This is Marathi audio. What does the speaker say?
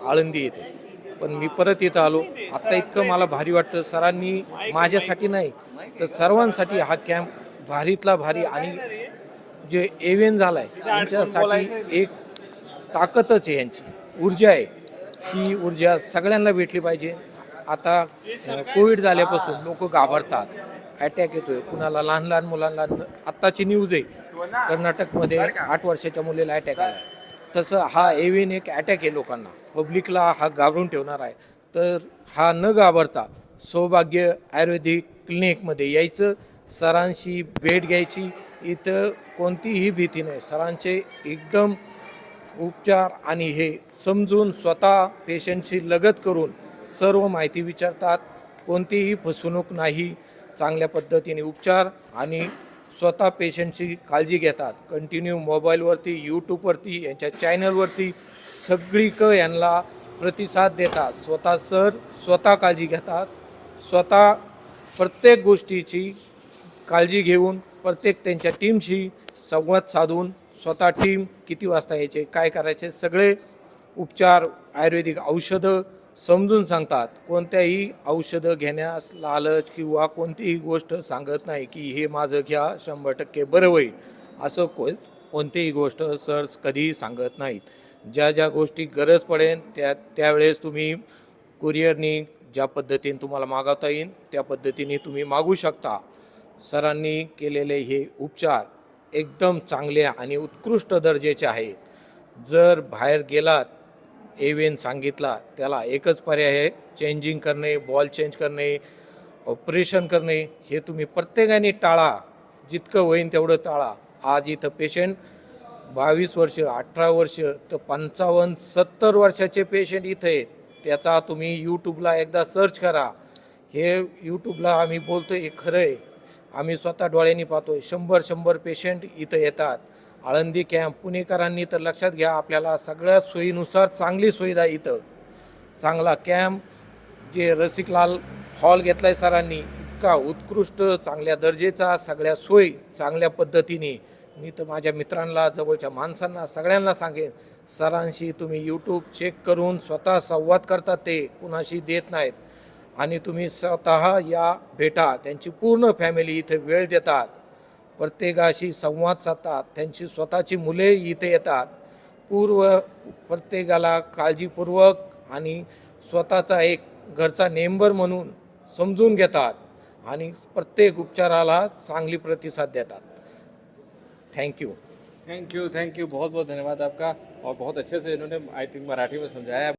आळंदी येते. पण मी परत इथं आलो. आत्ता इतकं मला भारी वाटतं. सरांनी माझ्यासाठी नाही तर सर्वांसाठी हा कॅम्प भारीतला भारी आणि जे एव्हेन झाला आहे त्यांच्यासाठी एक ताकदच आहे, यांची ऊर्जा आहे. ही ऊर्जा सगळ्यांना भेटली पाहिजे. आता कोविड झाल्यापासून लोक घाबरतात, अटॅक येतोय कुणाला, लहान लहान मुलांना. आत्ताची न्यूज आहे कर्नाटकमध्ये 8 वर्षाच्या मुलीला अटॅक आला. तसं हा एव्हेन एक अटॅक आहे लोकांना, पब्लिकला हा घाबरून ठेवणार आहे. तर हा न घाबरता सौभाग्य आयुर्वेदिक क्लिनिकमध्ये यायचं, सरांशी भेट घ्यायची. इथं कोणतीही भीती नाही, सरांचे एकदम उपचार आणि हे समजून स्वतः पेशंटशी लगत करून सर्व माहिती विचारतात. कोणतीही फसवणूक नाही, चांगल्या पद्धतीने उपचार आणि स्वतः पेशंटची काळजी घेतात. कंटिन्यू मोबाईलवरती, यूट्यूबवरती, यांच्या चॅनलवरती सगळीकडे यांना प्रतिसाद देतात. स्वतः सर स्वतः काळजी घेतात, स्वतः प्रत्येक गोष्टीची काळजी घेऊन प्रत्येक त्यांच्या टीमशी संवाद साधून स्वतः टीम किती वाजता यायचे, काय करायचे, सगळे उपचार आयुर्वेदिक औषधं समजून सांगतात. कोणत्याही औषधं घेण्यास लालच किंवा कोणतीही गोष्ट सांगत नाही की हे माझं घ्या 100% बरं होईल, असं कोणतीही गोष्ट सर कधीही सांगत नाहीत. ज्या ज्या गोष्टी गरज पडेल त्यावेळेस तुम्ही कुरिअरनी ज्या पद्धतीने तुम्हाला मागवता येईल त्या पद्धतीने तुम्ही मागू शकता. सरांनी केलेले हे उपचार एकदम चांगले आणि उत्कृष्ट दर्जाचे आहेत. जर बाहेर गेलात, एव्हेन सांगितला, त्याला एकच पर्याय आहे, चेंजिंग करणे, बॉल चेंज करणे, ऑपरेशन करणे. हे तुम्ही प्रत्येकाने टाळा, जितकं होईल तेवढं टाळा. आज इथं पेशंट 22 वर्ष, 18 वर्ष तर 55, 70 वर्षाचे पेशंट इथं आहेत. त्याचा तुम्ही यूट्यूबला एकदा सर्च करा. हे यूट्यूबला आम्ही बोलतो हे खरं आहे, आम्ही स्वतः डोळ्यांनी पाहतोय. 100 पेशंट इथं येतात. आळंदी कॅम्प पुणेकरांनी तर लक्षात घ्या, आपल्याला सगळ्या सोयीनुसार चांगली सुविधा इथं, चांगला कॅम्प. जे रसिकलाल हॉल घेतला आहे सरांनी, इतका उत्कृष्ट चांगल्या दर्जेचा, सगळ्या सोयी चांगल्या पद्धतीने. मी तर माझ्या मित्रांना, जवळच्या माणसांना, सगळ्यांना सांगेन, सरांशी तुम्ही यूट्यूब चेक करून स्वतः संवाद करतात, ते कुणाशी देत नाहीत. आणि तुम्ही स्वतः या भेटा, त्यांची पूर्ण फॅमिली इथे वेळ देतात, प्रत्येकाशी संवाद साधतात, त्यांची स्वतःची मुले इथे येतात, प्रत्येकाला काळजीपूर्वक आणि स्वतःचा एक घरचा मेंबर म्हणून समजून घेतात आणि प्रत्येक उपचाराला चांगली प्रतिसाद देतात. थैंक यू, बहुत बहुत धन्यवाद आपका। और बहुत अच्छे से इन्होंने आई थिंक मराठी में समझाया।